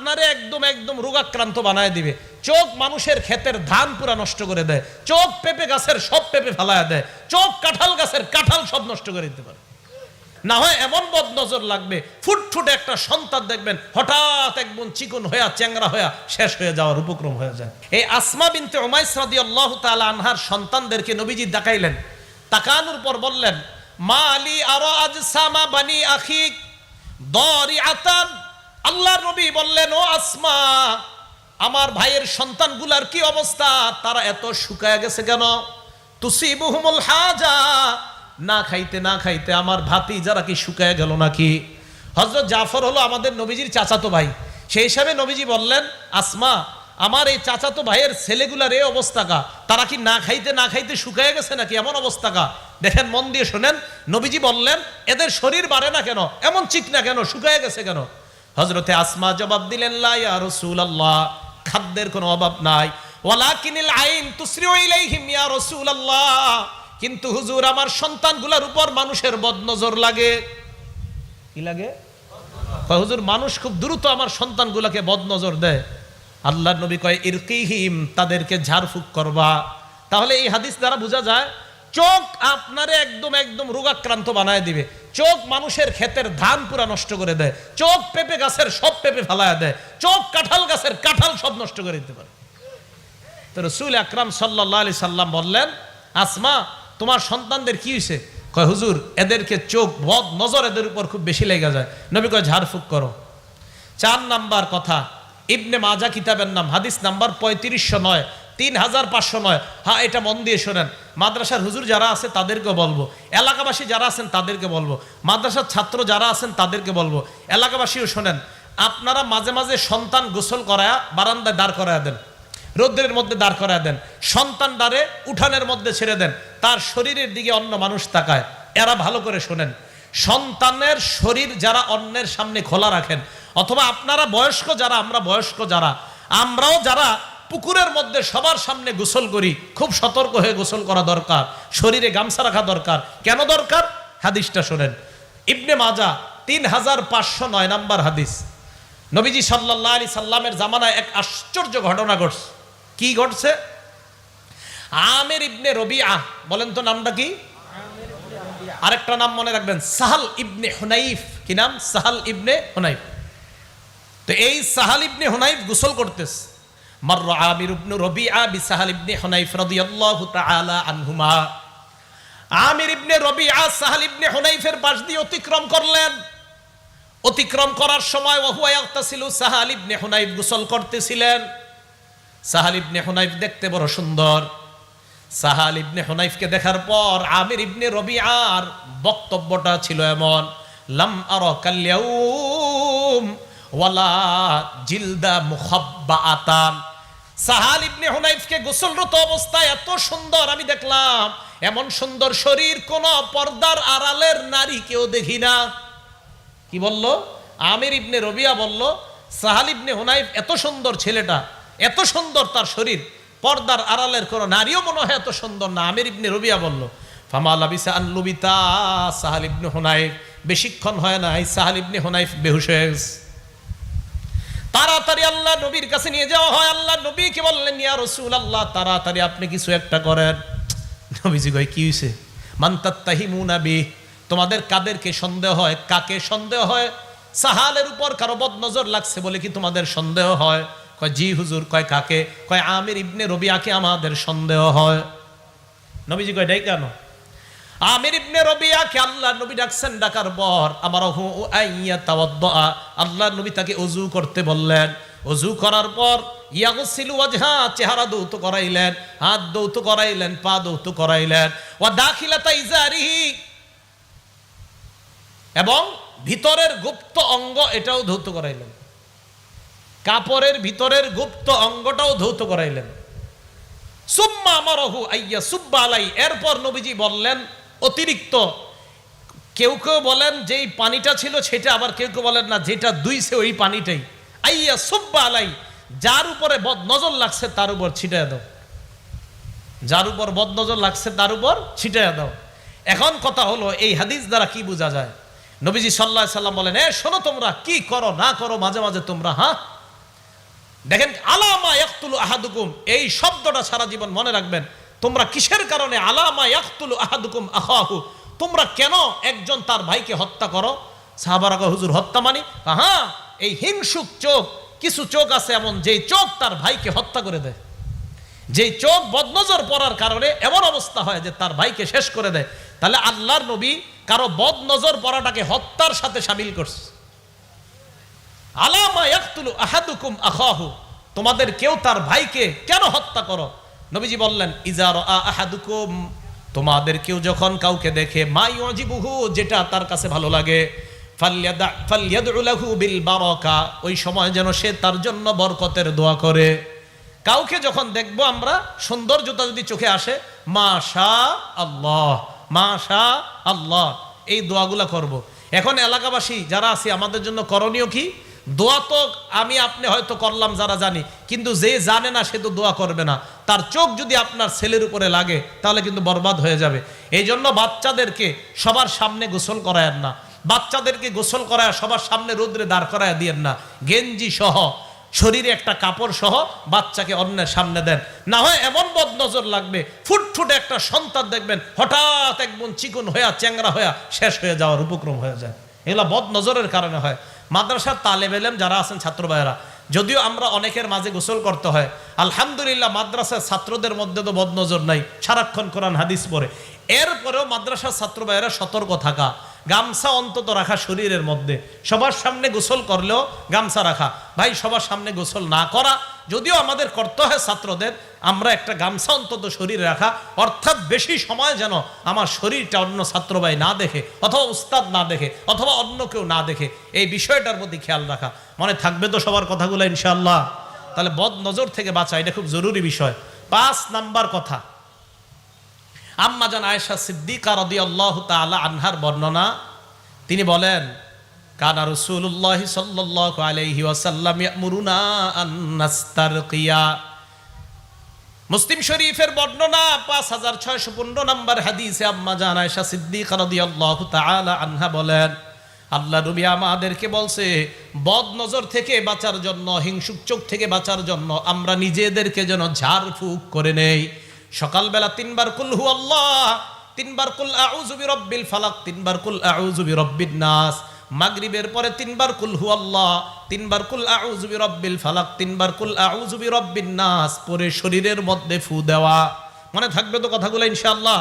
আপনারে একদম একদম রোগাক্রান্ত বানায় দিবে। চোখ মানুষের ক্ষেতের ধান পুরা নষ্ট করে দেয়, চোখ পেঁপে গাছের সব পেঁপে ফেলায় দেয়, চোখ কাঁঠাল গাছের কাঁঠাল সব নষ্ট করে দিতে পারে। না হয় এমন বদনজর লাগবে, ফুটফুটে একটা সন্তান দেখবেন হঠাৎ একদম চিকন হয়ে চ্যাংরা হয়ে শেষ হয়ে যাওয়ার উপক্রম হয়ে যায়। এই আসমা বিনতে উমাইস রাদিয়াল্লাহু তাআলা আনহার সন্তানদেরকে নবীজি দেখাইলেন, তাকানোর পর বললেন, মা আলী আরা আজসামা বানি আখিক দারিআতান। আল্লাহর নবী বললেন, ও আসমা, আমার ভাইয়ের সন্তানগুলার কি অবস্থা? তারা এত শুকায় গেছে কেন? তুসিবুহুমুল হাজা, না খাইতে না খাইতে আমার ভাতি যারা কি শুকায় গেল নাকি? হযরত জাফর হলো আমাদের নবীজির চাচাতো ভাই, সেই হিসাবে নবীজি বললেন, আসমা, আমার এই চাচাতো ভাইয়ের ছেলেগুলার এই অবস্থা কা, তারা কি না খাইতে না খাইতে শুকায় গেছে নাকি? এমন অবস্থা কা? দেখেন, মন দিয়ে শোনেন। নবীজি বললেন, এদের শরীর বাড়ে না কেন, এমন চিকনা কেন, শুকায় গেছে কেন? হযরতে আসমা জবাব দিলেন, লা ইয়া রাসূলুল্লাহ, খাদ্যের কোনো অভাব নাই। ওয়ালাকিনিল আইন তুসরিউ ইলাইহিম ইয়া রাসূলুল্লাহ, কিন্তু হুজুর আমার সন্তানগুলোর উপর মানুষের বদনজর লাগে। কি লাগে? হুজুর মানুষ খুব দ্রুত আমার সন্তানগুলোকে বদনজর দেয়। আল্লাহর নবী কয়, ইরকিহিম, তাদেরকে ঝাড়ফুঁক করবা। তাহলে এই হাদিস দ্বারা বোঝা যায়, চোখ আপনারে একদম একদম রোগাক্রান্ত বানায় দিবে, চোখ মানুষের ক্ষেতের ধান পুরা নষ্ট করে দেয়, চোখ পেঁপে গাছের সব পেঁপে ফেলায় দেয়, চোখ কাঁঠাল গাছের কাঁঠাল সব নষ্ট করে দিতে পারে। তো রাসূল আকরাম সাল্লাল্লাহু আলাইহি সাল্লাম বললেন, আসমা, তোমার সন্তানদের কি হয়েছে? কয়, হুজুর এদেরকে চোখ বদ নজর এদের উপর খুব বেশি লেগে যায়। নবী কয়, ঝাড়ফুঁক করো। 4 নাম্বার কথা, ইবনে মাজা কিতাবের নাম, হাদিস নাম্বার 3509, 3509। হ্যাঁ, এটা মন দিয়ে শোনেন। মাদ্রাসার হুজুর যারা আছে তাদেরকে বলবো, এলাকাবাসী যারা আছেন তাদেরকে বলবো, মাদ্রাসার ছাত্র যারা আছেন তাদেরকে বলবো, এলাকাবাসীও শোনেন। আপনারা মাঝে মাঝে সন্তান গোসল করায়া বারান্দায় দাঁড় করায়া দেন, রৌদ্রের মধ্যে দাঁড় করায় দেন, সন্তান ডারে উঠানের মধ্যে ছেড়ে দেন, তার শরীরের দিকে অন্য মানুষ তাকায়। এরা ভালো করে শোনেন, সন্তানের শরীর যারা অন্যের সামনে খোলা রাখেন, অথবা আপনারা বয়স্ক যারা, আমরা বয়স্ক যারা, আমরাও যারা পুকুরের মধ্যে সবার সামনে গোসল করি, খুব সতর্ক হয়ে গোসল করা দরকার, শরীরে গামছা রাখা দরকার। কেন দরকার? হাদিসটা শোনেন, ইবনে মাজা 3509 নাম্বার হাদিস। নবীজি সাল্লাল্লাহু আলাইহি সাল্লামের জামানায় এক আশ্চর্য ঘটনা ঘটছে। কি ঘটছে? আমির ইবনে রবিআ, বলেন তো নামটা কি? আরেকটা নাম মনে রাখবেন, সাহাল ইবনে হুনাইফ। কি নাম? সাহাল ইবনে হুনাইফ। তো এই সাহাল ইবনে হুনাইফ গোসল করতেছে। মাররা আমির ইবনে রবিআ বিসাহাল ইবনে হুনাইফ রাদিয়াল্লাহু তাআলা আনহুমা। আমির ইবনে রবিআ সাহাল ইবনে হুনাইফের পাশ দিয়ে অতিক্রম করলেন। অতিক্রম করার সময় ওয়াহুয়া ইয়াগতাসিলু, সাহাল ইবনে হুনাইফ গোসল করতেছিলেন। সাহাল ইবনে হুনাইফ দেখতে বড় সুন্দর। সাহাল ইবনে হুনাইফকে দেখার পর আমির ইবনে রবিআর বক্তব্যটা ছিল এমন, লাম আরা কাল-ইয়াউম ওয়ালা জিলদা মুখাব্বাআতান। সাহাল ইবনে হুনাইফকে গোসলরত অবস্থায় এত সুন্দর আমি দেখলাম, এমন সুন্দর শরীর কোন পর্দার আড়ালের নারী কেউ দেখি না। কি বলল? আমির ইবনে রবিআ বলল, সাহাল ইবনে হুনাইফ এত সুন্দর ছেলেটা, এত সুন্দর তার শরীর, পর্দার আড়ালের কোন নারীও মনে হয় এত সুন্দর না। আমির ইবনে রবিআ বলল, ফামা লাবিসা আন লুবিতা সাহাল ইবনে হুনাইফ, বেশিক্ষণ হয় না, সাহাল ইবনে হুনাইফ বেহুশ হয়ে গেছে। তাড়াতাড়ি আল্লাহ নবীর কাছে নিয়ে যাওয়া হয়। আল্লাহ নবী কি বললেন, ইয়া রাসূলুল্লাহ, তাড়াতাড়ি আপনি কিছু একটা করেন। নবীজি কয়, কি হইছে? মান তাত্তাহিমুনা বি, তোমাদের কাদেরকে সন্দেহ হয়? কাকে সন্দেহ হয়? সাহালের উপর কারো বদনজর লাগছে বলে কি তোমাদের সন্দেহ হয়? কয়, জি হুজুর। কয়, কাকে? কয়, আমির ইবনে রবিআকে আমাদের সন্দেহ হয়। নবীজি কয়, ডাই কেন? আমির ইবনে রবিআকে আল্লাহ নবী ডাকছেন, ডাকার পর আমারহু আইয়া তাওয়াদ্দা, আল্লাহ নবী তাকে ওযু করতে বললেন। ওযু করার পর ইয়াগসিলু ওয়াজহা, চেহারা দৌত করাইলেন, হাত দৌত করাইলেন, পা দৌত করাইলেন, ওয়া দাখিলাতা ইজারিহি, এবং ভিতরের গুপ্ত অঙ্গ এটাও ধৌত করাইলেন, কাপড়ের ভিতরের গুপ্ত অঙ্গটাও ধৌত করাইলেন। সুম্মা আমারহু আইয়া সুব্বা আলাই, এরপর নবীজি বললেন অতিরিক্ত, কেউ কেউ বলেন যেই পানিটা ছিল সেটা, আবার কেউ কেউ বলেন না যেটা দুইছে ওই পানিটাই, আইয়া সুব্বা আলাই, যার উপরে বদনজর লাগছে তার উপর ছিটায় দাও, যার উপর বদনজর লাগছে তার উপর ছিটায় দাও। এখন কথা হলো, এই হাদিস দ্বারা কি বোঝা যায়? নবীজি সাল্লাল্লাহু আলাইহি সাল্লাম বলেন, শোনো তোমরা কি করো না করো মাঝে মাঝে তোমরা দেখেন, আলামা ইয়াকতুলু আহাদুকুম, এই শব্দটা সারা জীবন মনে রাখবেন। তোমরা কিসের কারণে আলামা ইয়াকতুলু আহাদুকুম আখাহু, তোমরা কেন একজন তার ভাইকে হত্যা করো? সাহাবারা কয়, হুজুর হত্যা মানি? হ্যাঁ, এই হিংসুক চোখ, কিছু চোখ আছে এমন যেই চোখ তার ভাইকে হত্যা করে দেয়, যেই চোখ বদনজর পড়ার কারণে এমন অবস্থা হয় যে তার ভাইকে শেষ করে দেয়। তাহলে আল্লাহর নবী কারো বদনজর পড়াটাকে হত্যার সাথে শামিল করছে। আলামা ইয়াকতুলু আহাদুকুম আখাহু, তোমাদের কেউ তার ভাইকে কেন হত্যা করো? নবীজি বললেন, ইজা রাআ আহাদুকুম, তোমাদের কেউ যখন কাউকে দেখে, মা ইউজিবুহু, যেটা তার কাছে ভালো লাগে, ফালইয়াদউ লাহু বিল বারাকা, ওই সময় যেন সে তার জন্য বরকতের দোয়া করে। কাউকে যখন দেখবো আমরা, সৌন্দর্যতা যদি চোখে আসে, মাশা আল্লাহ, মাশা আল্লাহ, এই দোয়াগুলা করব। এখন এলাকাবাসী যারা আছি, আমাদের জন্য করণীয় কি? দোয়া তো আমি আপনি হয়তো করলাম যারা জানি, কিন্তু যে জানে না সে তো দোয়া করবে না। তার চোখ যদি আপনার ছেলের উপরে লাগে তাহলে কিন্তু বরবাদ হয়ে যাবে। এই জন্য বাচ্চাদেরকে সবার সামনে গোসল করায়েন না, বাচ্চাদেরকে গোসল করায় সবার সামনে রোদ্রে দাঁড় করায় দিয়েন না। গেঞ্জি সহ, শরীরে একটা কাপড় সহ বাচ্চাকে অন্যের সামনে দেন, না হয় এমন বদনজর লাগবে, ফুটফুটে একটা সন্তান দেখবেন হঠাৎ একদম চিকন হইয়া চ্যাংরা হইয়া শেষ হয়ে যাওয়ার উপক্রম হয়ে যায়। এগুলো বদনজরের কারণে হয়। মাদ্রাসার তালেব ইলম যারা আছেন, ছাত্র ভাইয়েরা, যদিও আমরা অনেকের মাঝে গোসল করতে হয়, আলহামদুলিল্লাহ মাদ্রাসার ছাত্রদের মধ্যে তো বদনজর নাই, সারাক্ষণ কোরআন হাদিস পড়ে। এরপরেও মাদ্রাসার ছাত্র ভাইয়েরা সতর্ক থাকা, গামছা অন্তত রাখা শরীরের মধ্যে, সবার সামনে গোসল করলেও গামছা রাখা। ভাই, সবার সামনে গোসল না করা যদিও আমাদের করতে হয় ছাত্রদের, আমরা একটা গামছা অন্তত শরীরে রাখা, অর্থাৎ বেশি সময় যেন আমার শরীরটা অন্য ছাত্র ভাই না দেখে, অথবা উস্তাদ না দেখে, অথবা অন্য কেউ না দেখে, এই বিষয়টার প্রতি খেয়াল রাখা। মনে থাকবে তো সবার কথাগুলো ইনশাআল্লাহ? তাহলে বদ নজর থেকে বাঁচা, এটা খুব জরুরি বিষয়। 5 নাম্বার কথা, আম্মা জান আয়েশা সিদ্দিকা রাদিয়াল্লাহু তাআলা আনহার বর্ণনা, তিনি বলেন, কানা রাসূলুল্লাহ সাল্লাল্লাহু আলাইহি ওয়াসাল্লাম ইয়ামুরুনা আন নাস্তারকিয়া। মুসলিম শরীফের বর্ণনা 5615 নম্বর হাদিসে আম্মা জান আয়েশা সিদ্দিকা রাদিয়াল্লাহু তাআলা আনহা বলেন, আল্লাহ নবী আমাদেরকে বলছে, বদ নজর থেকে বাঁচার জন্য, হিংসুক চোখ থেকে বাঁচার জন্য আমরা নিজেদেরকে যেন ঝাড়ফুঁক করে নেই। সকালবেলা 3 বার কুল হু আল্লাহ, 3 বার কুল আউযু বিরাব্বিল ফালাক, 3 বার কুল আউযু বিরাব্বিন নাস। মাগরিবের পরে 3 বার কুল হু আল্লাহ, 3 বার কুল আউযু বিরাব্বিল ফালাক, 3 বার কুল আউযু বিরাব্বিন নাস পরে শরীরের মধ্যে ফু দেওয়া। মনে থাকবে তো কথাগুলো ইনশাআল্লাহ?